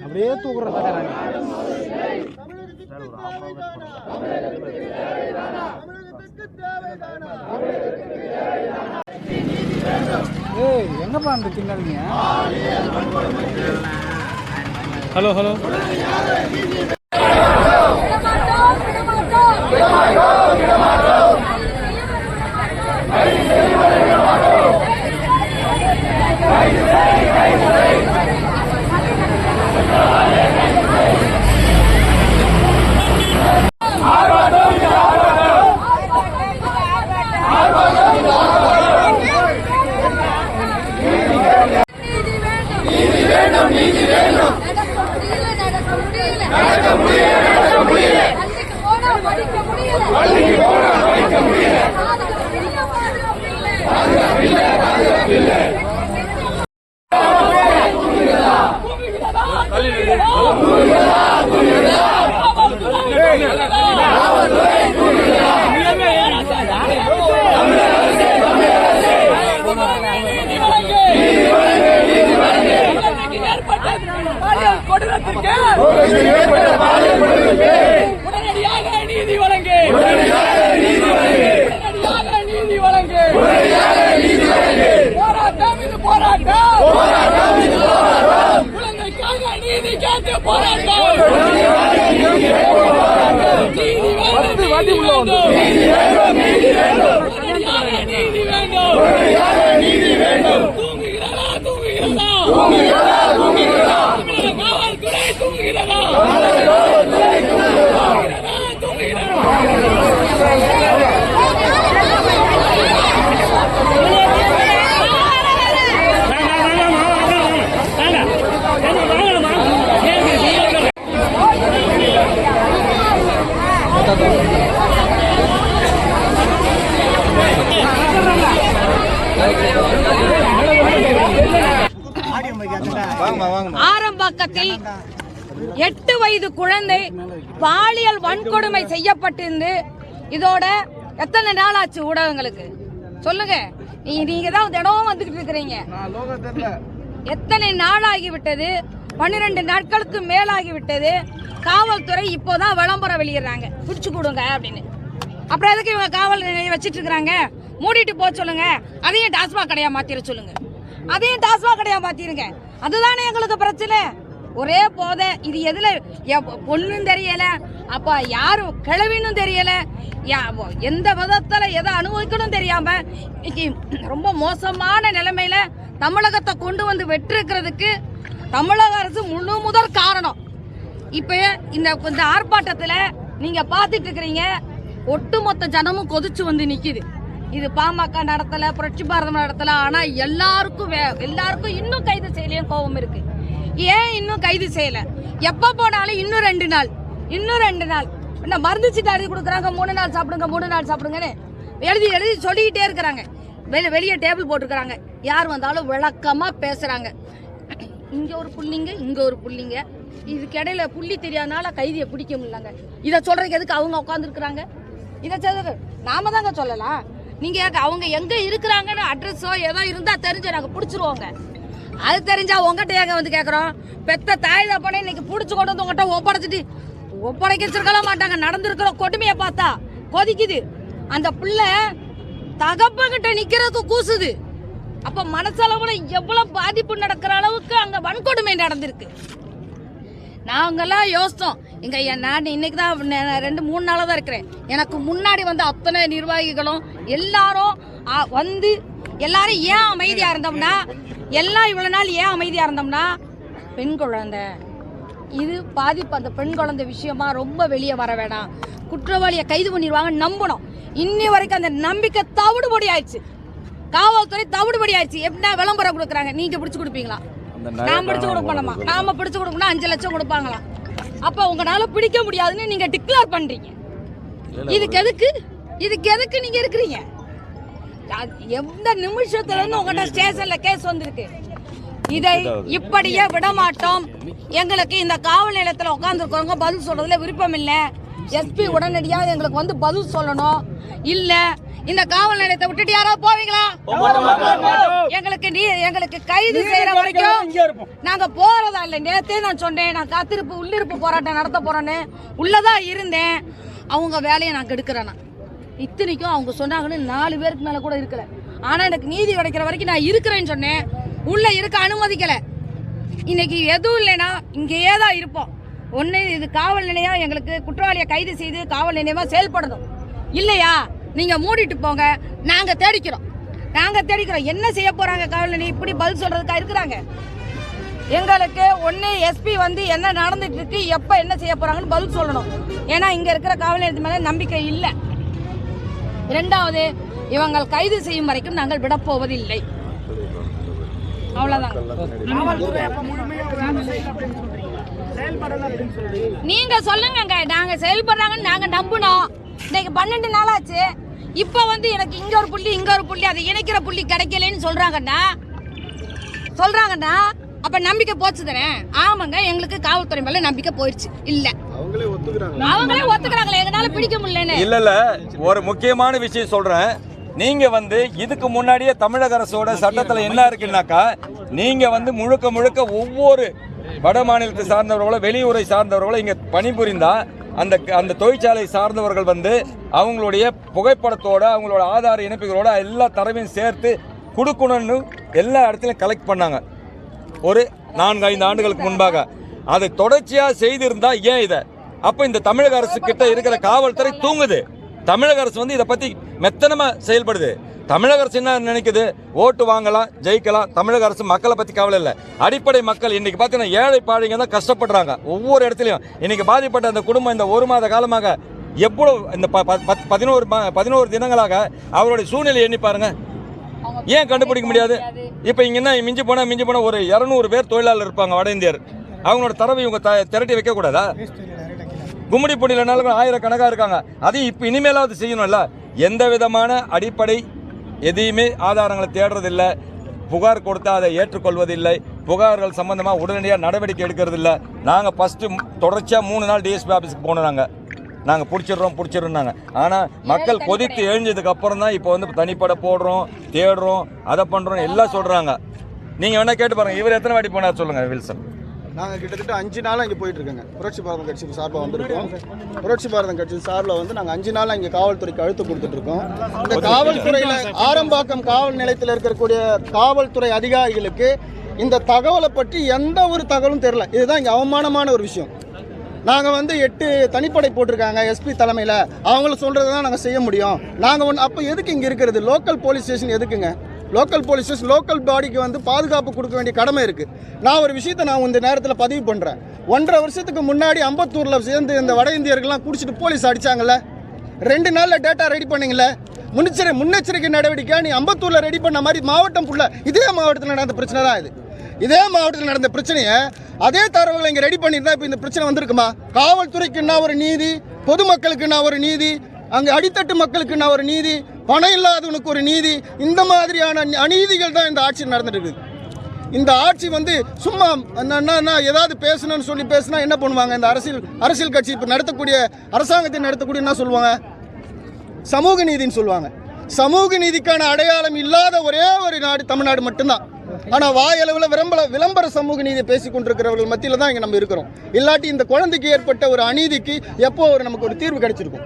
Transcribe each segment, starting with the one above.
அப்படியே தூக்குற எங்கப்பா அந்த தின்னாதீங்க. ஹலோ ஹலோ ஆரம்பத்தில் 8 வயது குழந்தை பாலியல் வன்கொடுமை செய்யப்பட்டிருந்து இதோட எத்தனை நாள் ஆச்சு? ஊடகங்களுக்கு சொல்லுங்க. நீங்க தான் தினமும் வந்துகிட்டு இருக்கிறீங்க. எத்தனை நாள் ஆகிவிட்டது? 12 நாட்களுக்கு மேலாகிவிட்டது. காவல்துறை இப்போதான் விளம்பரம் வெளியிடுறாங்க, பிடிச்சு கொடுங்க அப்படின்னு. அப்புறம் எதுக்கு இவங்க காவல் நிலையம் வச்சிட்டு இருக்காங்க? மூடிட்டு போக சொல்லுங்க. அதையும் டாஸ்மாக் கடையா மாத்திர சொல்லுங்க. அதையும் டாஸ்மாக் கடையா மாத்திருங்க. அதுதானே எங்களுக்கு பிரச்சனை. ஒரே போதை. இது எதுல பொண்ணும் தெரியல, அப்ப யாரும் கிழவின்னு தெரியல, எந்த விதத்துல எதை அனுபவிக்கணும் தெரியாம இன்னைக்கு ரொம்ப மோசமான நிலைமையில தமிழகத்தை கொண்டு வந்து வெற்றிருக்கிறதுக்கு தமிழக அரசு முழு முதற் காரணம். இப்ப இந்த ஆர்ப்பாட்டத்துல நீங்க பாத்துட்டு இருக்கிறீங்க, ஒட்டுமொத்த ஜனமும் கொதிச்சு வந்து நிக்குது. இது பாமக நடத்தல, புரட்சி பாரதம் நடத்தல. ஆனா எல்லாருக்கும் இன்னும் கைது செய்யலையும் கோபம் இருக்கு. ஏன் இன்னும் கைது செய்யல? எப்ப போனாலும் இன்னும் 2 நாள், இன்னும் 2 நாள். என்ன மருந்து சீட்டு எழுதி கொடுக்குறாங்க, 3 நாள் சாப்பிடுங்க, 3 நாள் சாப்பிடுங்கன்னு எழுதி சொல்லிக்கிட்டே இருக்கிறாங்க. வெளியே டேபிள் போட்டுருக்காங்க. யார் வந்தாலும் விளக்கமா பேசுறாங்க. இங்க ஒரு புள்ளிங்க, இங்க ஒரு புள்ளிங்க. இதுக்கு இடையில புள்ளி தெரியாதனால கைதியை பிடிக்க முடியலங்க. இதை சொல்றதுக்கு எதுக்கு அவங்க உட்கார்ந்து இருக்கிறாங்க? இதை நாம தாங்க சொல்லலாம். நீங்க அவங்க எங்க இருக்கிறாங்கன்னு அட்ரஸோ ஏதோ இருந்தா தெரிஞ்சு நாங்க பிடிச்சிருவோங்க. அது தெரிஞ்சா உங்ககிட்ட ஏங்க வந்து கேக்குறோம்? பெத்த தாய் தப்பனே இன்னைக்கு பிடிச்சு கொண்டு வந்து உங்ககிட்ட ஒப்படைச்சிருக்கலாம் மாட்டாங்க. நடந்திருக்கிற கொடுமையை பார்த்தா கொதிக்குது. அந்த பிள்ளை தகப்பகிட்ட நிக்கிறதுக்கு கூசுது. அப்ப மனசளவுல எவ்வளவு பாதிப்பு நடக்கிற அளவுக்கு அங்க வன்கொடுமை நடந்திருக்கு. நாங்கெல்லாம் யோசித்தோம். இங்க நான் இன்னைக்குதான் 2-3 நாளா தான் இருக்கிறேன். எனக்கு முன்னாடி வந்து அத்தனை நிர்வாகிகளும் எல்லாரும் வந்து எல்லாரும் ஏன் அமைதியா இருந்தோம்னா, எல்லாம் இவ்வளவு நாள் ஏன் அமைதியா இருந்தோம்னா, பெண் குழந்தை இது பாதிப்பு. அந்த பெண் குழந்தை விஷயமா ரொம்ப வெளியே வர வேணாம், குற்றவாளியை கைது பண்ணிடுவாங்க நம்பணும். இன்னி வரைக்கும் அந்த நம்பிக்கை தவிடுபடி ஆயிடுச்சு. காவல்துறை தவிடுபடி ஆயிடுச்சு. எப்படின்னா விளம்பரம் கொடுக்குறாங்க, நீங்க பிடிச்சு கொடுப்பீங்களா? நான் பிடிச்சு கொடுக்கணுமா? நாம பிடிச்சு கொடுக்கணும் 5 லட்சம் கொடுப்பாங்களா? அப்ப உங்களால பிடிக்க முடியாதுன்னு நீங்க டிக்ளேர் பண்றீங்க. இதுக்கு எதுக்கு நீங்க இருக்கிறீங்க? எந்த நிமிஷத்துல இருந்து உங்ககிட்ட ஸ்டேஷன்ல கேஸ் வந்திருக்கு. இதை இப்படியே விடமாட்டோம். எங்களுக்கு இந்த காவல் நிலையத்தில் உட்கார்ந்துருக்கவங்க பதில் சொல்றதுல விருப்பம் இல்லை. எஸ்பி உடனடியாக எங்களுக்கு வந்து பதில் சொல்லணும். இல்ல இந்த காவல் நிலையத்தை விட்டுட்டு யாராவது போவீங்களா? எங்களுக்கு கைது செய்யற வரைக்கும் நாங்க போறதா இல்ல. நேத்தே நான் சொன்னேன், நான் காத்திருப்பு உள்ளிருப்பு போராட்டம் நடத்த போறேன்னு. உள்ளதான் இருந்தேன். அவங்க வேலையை நான் கெடுக்கிறேன். இத்தனைக்கும் அவங்க சொன்னாங்கன்னு 4 பேருக்கு மேல கூட இருக்கல. ஆனா எனக்கு நீதி கிடைக்கிற வரைக்கும் நான் இருக்கிறேன்னு சொன்னேன். உள்ள இருக்க அனுமதிக்கல. இன்னைக்கு எதுவும் இல்லைன்னா இங்கேயே தான் இருப்போம். ஒண்ணு இது காவல் நிலையம் எங்களுக்கு குற்றவாளியை கைது செய்து காவல் நிலையமா செயல்படணும். இல்லையா நீங்க மூடிட்டு போங்க, நாங்க தேடிக்கிறோம். என்ன செய்ய போறாங்க காவல் நிலையம்? இப்படி பதில் சொல்றதுக்கா இருக்கிறாங்க? எங்களுக்கு ஒண்ணு எஸ்பி வந்து என்ன நடந்துட்டு இருக்கு, எப்ப என்ன செய்ய போறாங்கன்னு பதில் சொல்லணும். ஏன்னா இங்க இருக்கிற காவல் நிலையத்து மேல நம்பிக்கை இல்லை. இரண்டாவது, இவங்கள் கைது செய்யும் வரைக்கும் நாங்கள் விடப்போவதில்லை. அவ்வளவுதான். நீங்க சொல்லுங்க, நாங்க செயல்படுறாங்கன்னு நாங்க நம்பணும். இன்னைக்கு 12 நாள் ஆச்சு. இப்ப வந்து எனக்கு இங்க ஒரு புள்ளி அதை இணைக்கிற புள்ளி கிடைக்கலன்னு சொல்றாங்கன்னா அப்ப நம்பிக்கை போச்சு தானே? ஆமாங்க, எங்களுக்கு காவல்துறை மேல நம்பிக்கை போயிடுச்சு. இல்ல அவங்களே ஒத்துக்கிறாங்களே, எங்களால பிடிக்க முடியலன்னு. இல்ல ஒரு முக்கியமான விஷயம் சொல்றேன். நீங்க வந்து இதுக்கு முன்னாடியே தமிழக அரசோட சட்டத்துல என்ன இருக்குன்னாக்கா, நீங்க வந்து முழுக்க ஒவ்வொரு வட மாநிலத்தை சார்ந்தவர்களோ வெளியூரை சார்ந்தவர்களோ இங்க பணிபுரிந்தா அந்த தொழிற்சாலை சார்ந்தவர்கள் வந்து அவங்களுடைய புகைப்படத்தோட அவங்களோட ஆதார இணைப்புகளோட எல்லா தரவையும் சேர்த்து கொடுக்கணும்னு எல்லா இடத்துலையும் கலெக்ட் பண்ணாங்க. ஒரு 4-5 ஆண்டுகளுக்கு முன்பாக அதை தொடர்ச்சியா செய்திருந்தா ஏன் இதை அப்ப இந்த தமிழக அரசு கிட்ட இருக்கிற காவல்துறை தூங்குது. தமிழக அரசு வந்து இதை பத்தி மெத்தனமா செயல்படுது. தமிழக அரசு என்ன நினைக்குது? ஓட்டு வாங்கலாம், ஜெயிக்கலாம். தமிழக அரசு மக்களை பத்தி கவலை இல்லை. அடிப்படை மக்கள் இன்னைக்கு பார்த்தீங்கன்னா ஏழை பாழைங்க தான் கஷ்டப்படுறாங்க. ஒவ்வொரு இடத்துலையும் இன்னைக்கு பாதிப்பட்ட அந்த குடும்பம் இந்த 1 மாத காலமாக எவ்வளவு இந்த 11 தினங்களாக அவருடைய சூழ்நிலை எண்ணி பாருங்க. ஏன் கண்டுபிடிக்க முடியாது? இப்ப இங்க என்ன மிஞ்சி போனா ஒரு 200 பேர் தொழிலாளர் இருப்பாங்க வட இந்தியர். அவங்களோட தரவை இவங்க திரட்டி வைக்க கூடாதா? கும்மிடி பொடியிலனாலும் 1000 கணக்கா இருக்காங்க. அதையும் இப்ப இனிமேலாவது செய்யணும்ல. எந்த விதமான அடிப்படை எதையுமே ஆதாரங்களை தேடுறதில்லை. புகார் கொடுத்தா அதை ஏற்றுக்கொள்வதில்லை. புகார்கள் சம்பந்தமாக உடனடியாக நடவடிக்கை எடுக்கிறதில்லை. நாங்கள் ஃபஸ்ட்டு தொடர்ச்சியாக 3 நாள் டிஎஸ்பி ஆஃபீஸுக்கு போனோம். நாங்கள் பிடிச்சிடுறோம்னாங்க. ஆனால் மக்கள் கொதித்து எழுஞ்சதுக்கு அப்புறம் தான் இப்போ வந்து தனிப்படை போடுறோம், தேடுறோம், அதை பண்ணுறோம் எல்லாம் சொல்கிறாங்க. நீங்கள் வேணால் கேட்டு பாருங்கள். இவர் எத்தனை வாட்டி போனார் சொல்லுங்கள் வில்சன்? நாங்கள் கிட்டத்தட்ட 5 நாளாக இங்கே போயிட்டுருக்கோங்க. புரட்சி பாரதம் கட்சி சார்பாக வந்திருக்கோம். புரட்சி பாரதம் கட்சி சார்பில் வந்து நாங்கள் 5 நாளாக இங்கே காவல்துறைக்கு அழுத்தம் கொடுத்துட்ருக்கோம். இந்த காவல்துறையில் ஆரம்பாக்கம் காவல் நிலையத்தில் இருக்கக்கூடிய காவல்துறை அதிகாரிகளுக்கு இந்த தகவலை பற்றி எந்த ஒரு தகவலும் தெரியல. இதுதான் இங்கே அவமானமான ஒரு விஷயம். நாங்கள் வந்து 8 தனிப்படை போட்டிருக்காங்க எஸ்பி தலைமையில். அவங்கள சொல்கிறது தான் நாங்கள் செய்ய முடியும். நாங்கள் அப்போ எதுக்கு இங்கே இருக்கிறது? லோக்கல் போலீஸ் ஸ்டேஷன் எதுக்குங்க? லோக்கல் போலீஸ் ஸ்டேஷன் லோக்கல் பாடிக்கு வந்து பாதுகாப்பு கொடுக்க வேண்டிய கடமை இருக்குது. நான் ஒரு விஷயத்தை இந்த நேரத்தில் பதிவு பண்ணுறேன். 1.5 வருஷத்துக்கு முன்னாடி அம்பத்தூரில் சேர்ந்து இந்த வட இந்தியர்கள்லாம் குடிச்சிட்டு போலீஸ் அடித்தாங்கல்ல. 2 நாளில் டேட்டா ரெடி பண்ணிங்களே. முன்னெச்சரிக்கை நடவடிக்கை நீ அம்பத்தூரில் ரெடி பண்ண மாதிரி மாவட்டம் ஃபுல்லாக இதே மாவட்டத்தில் நடந்த பிரச்சனை தான் இது. இதே மாவட்டத்தில் நடந்த பிரச்சனையை அதே தரவுகளை இங்கே ரெடி பண்ணியிருந்தா இப்போ இந்த பிரச்சனை வந்திருக்குமா? காவல்துறைக்குன்னா ஒரு நீதி, பொதுமக்களுக்குன்னா ஒரு நீதி, அங்கே அடித்தட்டு மக்களுக்குன்னா ஒரு நீதி, பணம் இல்லாதவனுக்கு ஒரு நீதி. இந்த மாதிரியான அநீதிகள் தான் இந்த ஆட்சி நடந்துட்டு இருக்குது. இந்த ஆட்சி வந்து சும்மா ஏதாவது பேசணும்னு சொல்லி பேசினா என்ன பண்ணுவாங்க? இந்த அரசியல் கட்சி இப்போ நடத்தக்கூடிய அரசாங்கத்தை நடத்தக்கூடிய என்ன சொல்லுவாங்க? சமூக நீதின்னு சொல்லுவாங்க. சமூக நீதிக்கான அடையாளம் இல்லாத ஒரே ஒரு நாடு தமிழ்நாடு மட்டும்தான். ஆனால் வாயளவில் விளம்பர சமூக நீதியை பேசிக் கொண்டிருக்கிறவர்கள் மத்தியில் தான் இங்கே நம்ம இருக்கிறோம். இல்லாட்டி இந்த குழந்தைக்கு ஏற்பட்ட ஒரு அநீதிக்கு எப்போ நமக்கு ஒரு தீர்வு கிடைச்சிருக்கும்?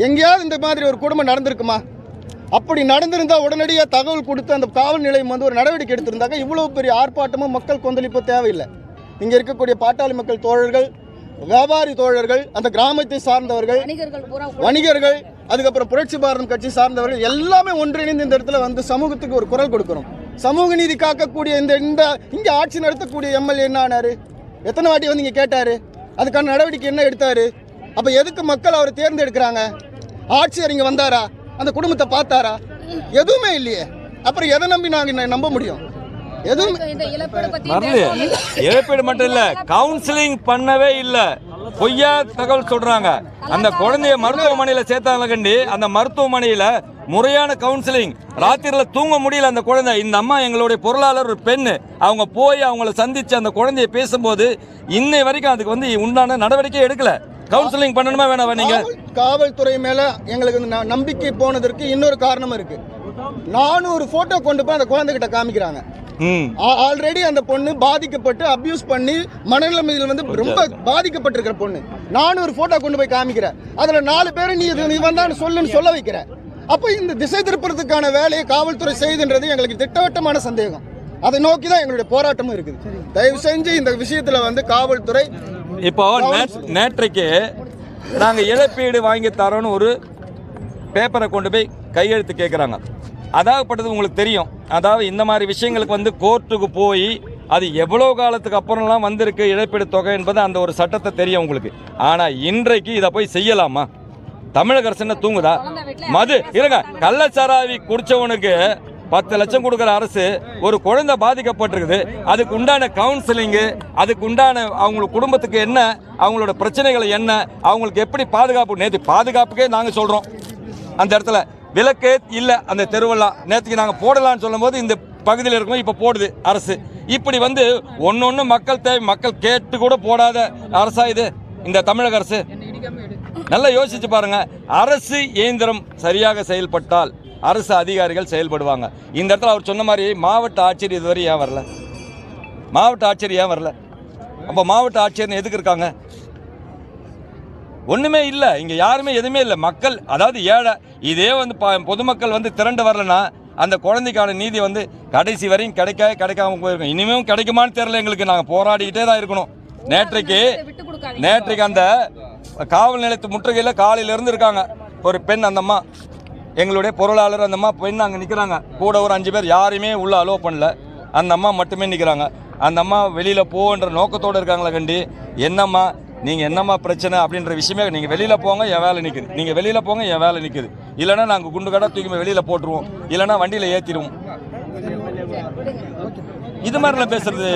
எங்கேயாவது இந்த மாதிரி ஒரு குடும்பம் நடந்திருக்குமா? அப்படி நடந்திருந்தால் உடனடியாக தகவல் கொடுத்து அந்த காவல் நிலையம் வந்து ஒரு நடவடிக்கை எடுத்திருந்தாங்க இவ்வளோ பெரிய ஆர்ப்பாட்டமும் மக்கள் கொந்தளிப்பு தேவையில்லை. இங்கே இருக்கக்கூடிய பாட்டாளி மக்கள் தோழர்கள், வியாபாரி தோழர்கள், அந்த கிராமத்தை சார்ந்தவர்கள், வணிகர்கள், அதுக்கப்புறம் புரட்சி பாரதம் கட்சி சார்ந்தவர்கள் எல்லாமே ஒன்றிணைந்து இந்த இடத்துல வந்து சமூகத்துக்கு ஒரு குரல் கொடுக்கணும். சமூக நீதி காக்கக்கூடிய இங்கே ஆட்சி நடத்தக்கூடிய எம்எல்ஏ என்ன ஆனாரு? எத்தனை வாட்டி வந்து இங்கே கேட்டாரு? அதுக்கான நடவடிக்கை என்ன எடுத்தாரு? அப்போ எதுக்கு மக்கள் அவரை தேர்ந்தெடுக்கிறாங்க? ஆட்சியர் இங்கே வந்தாரா? அந்த குடும்பத்தை பார்த்தாரா? எதுவுமே இல்லையே. அப்புறம் எதை நம்பி நாங்கள் நம்ப முடியும்? எதுவும் இந்த இழப்பீடு பத்தி வரலையே. இழப்பீடு மட்டும் இல்ல, கவுன்சிலிங் பண்ணவே இல்ல, பொய்யா தகவல் சொல்றாங்க. அந்த குழந்தைய மருத்துவமனையில சேர்த்தாங்க கண்டி, அந்த மருத்துவமனையில முறையான கவுன்சிலிங், ராத்திரில தூங்க முடியல அந்த குழந்தை. இந்த அம்மா எங்களுடைய பொருளாளர் ஒரு பெண்ணு, அவங்க போய் அவங்கள சந்திச்சு அந்த குழந்தைய பேசும்போது இன்னை வரைக்கும் அதுக்கு வந்து உண்டான நடவடிக்கை எடுக்கல. கவுன்சிலிங் பண்ணணுமா வேணாம்? நீங்க காவல்துறை மேல எங்களுக்கு நம்பிக்கை போனதற்கு இன்னொரு காரணம் இருக்கு. 400 போட்டோ கொண்டு போய் அந்த குழந்தைகிட்ட காமிக்கிறாங்க. ஆல்ரெடி அந்த பொண்ணு பாதிக்கப்பட்டு அபியூஸ் பண்ணி மனநிலைமையில் வந்து ரொம்ப பாதிக்கப்பட்டிருக்கிற பொண்ணு. 400 போட்டோ கொண்டு போய் காமிக்கிற, அதுல 4 பேரை நீ வந்தான்னு சொல்ல வைக்கிற. அப்ப இந்த திசை திருப்புறதுக்கான வேலையை காவல்துறை செய்துன்றது எங்களுக்கு திட்டவட்டமான சந்தேகம். அதை நோக்கி தான் எங்களுடைய போராட்டமும் இருக்குது. தயவு செஞ்சு இந்த விஷயத்துல வந்து காவல்துறை இப்போ நேற்றைக்கு நாங்க இழப்பீடு வாங்கி தரோன்னு ஒரு பேப்பரை கொண்டு போய் கையெழுத்து கேட்குறாங்க. அதாகப்பட்டது உங்களுக்கு தெரியும். அதாவது இந்த மாதிரி விஷயங்களுக்கு வந்து கோர்ட்டுக்கு போய் அது எவ்வளோ காலத்துக்கு அப்புறம்லாம் வந்திருக்கு இழப்பீடு தொகை என்பது அந்த ஒரு சட்டத்தை தெரியும் உங்களுக்கு. ஆனால் இன்றைக்கு இதை போய் செய்யலாமா? தமிழக அரசு என்ன தூங்குதா? மது இருங்க, கள்ளச்சாராவி குடிச்சவனுக்கு 10 லட்சம் கொடுக்குற அரசு, ஒரு குழந்தை பாதிக்கப்பட்டிருக்குது, அதுக்கு உண்டான கவுன்சிலிங்கு, அதுக்கு உண்டான அவங்களுக்கு குடும்பத்துக்கு என்ன, அவங்களோட பிரச்சனைகள் என்ன, அவங்களுக்கு எப்படி பாதுகாப்பு, நேற்று பாதுகாப்புக்கே நாங்கள் சொல்கிறோம். அந்த இடத்துல விலக்கே இல்லை. அந்த தெருவெல்லாம் நேற்றுக்கு நாங்கள் போடலான்னு சொல்லும் போது இந்த பகுதியில் இருக்கோம், இப்போ போடுது அரசு. இப்படி வந்து ஒன்று மக்கள் தேவை, மக்கள் கேட்டு கூட போடாத அரசா இது இந்த தமிழக அரசு? நல்லா யோசிச்சு பாருங்க. அரசு இயந்திரம் சரியாக செயல்பட்டால் அரசு அதிகாரிகள் செயல்படுவாங்க. இந்த இடத்துல அவர் சொன்ன மாதிரி மாவட்ட ஆட்சியர் இதுவரை ஏன் வரல? மாவட்ட ஆட்சியர் ஏன் வரல? அப்போ மாவட்ட ஆட்சியர் எதுக்கு இருக்காங்க? ஒன்றுமே இல்லை, இங்கே யாருமே எதுவுமே இல்லை. மக்கள், அதாவது ஏழை, இதே வந்து பொதுமக்கள் வந்து திரண்டு வரலன்னா அந்த குழந்தைக்கான நீதி வந்து கடைசி வரையும் கிடைக்காம போயிருக்கும். இனிமேலும் கிடைக்குமான்னு தெரியல எங்களுக்கு. நாங்கள் போராடிக்கிட்டே தான் இருக்கணும். நேற்றைக்கு அந்த காவல் நிலையத்து முற்றுகையில் காலையிலேருந்து இருக்காங்க. ஒரு பெண், அந்த அம்மா எங்களுடைய பொருளாளர், அந்த அம்மா பெண் அங்கே நிற்கிறாங்க. கூட ஒரு 5 பேர், யாரையுமே உள்ள அலோவ் பண்ணல. அந்த அம்மா மட்டுமே நிற்கிறாங்க. அந்த அம்மா வெளியில் போன்ற நோக்கத்தோடு இருக்காங்களா கண்டி? என்னம்மா நீங்கள் என்னம்மா பிரச்சனை அப்படின்ற விஷயமே, நீங்கள் வெளியில் போங்க என் வேலை நிற்குது, நீங்கள் வெளியில் போங்க என் வேலை நிற்குது, இல்லைனா நாங்கள் குண்டு கடை தூக்கி வெளியில் போட்டுருவோம், இல்லைனா வண்டியில் ஏற்றிடுவோம். இது மாதிரிலாம் பேசுறது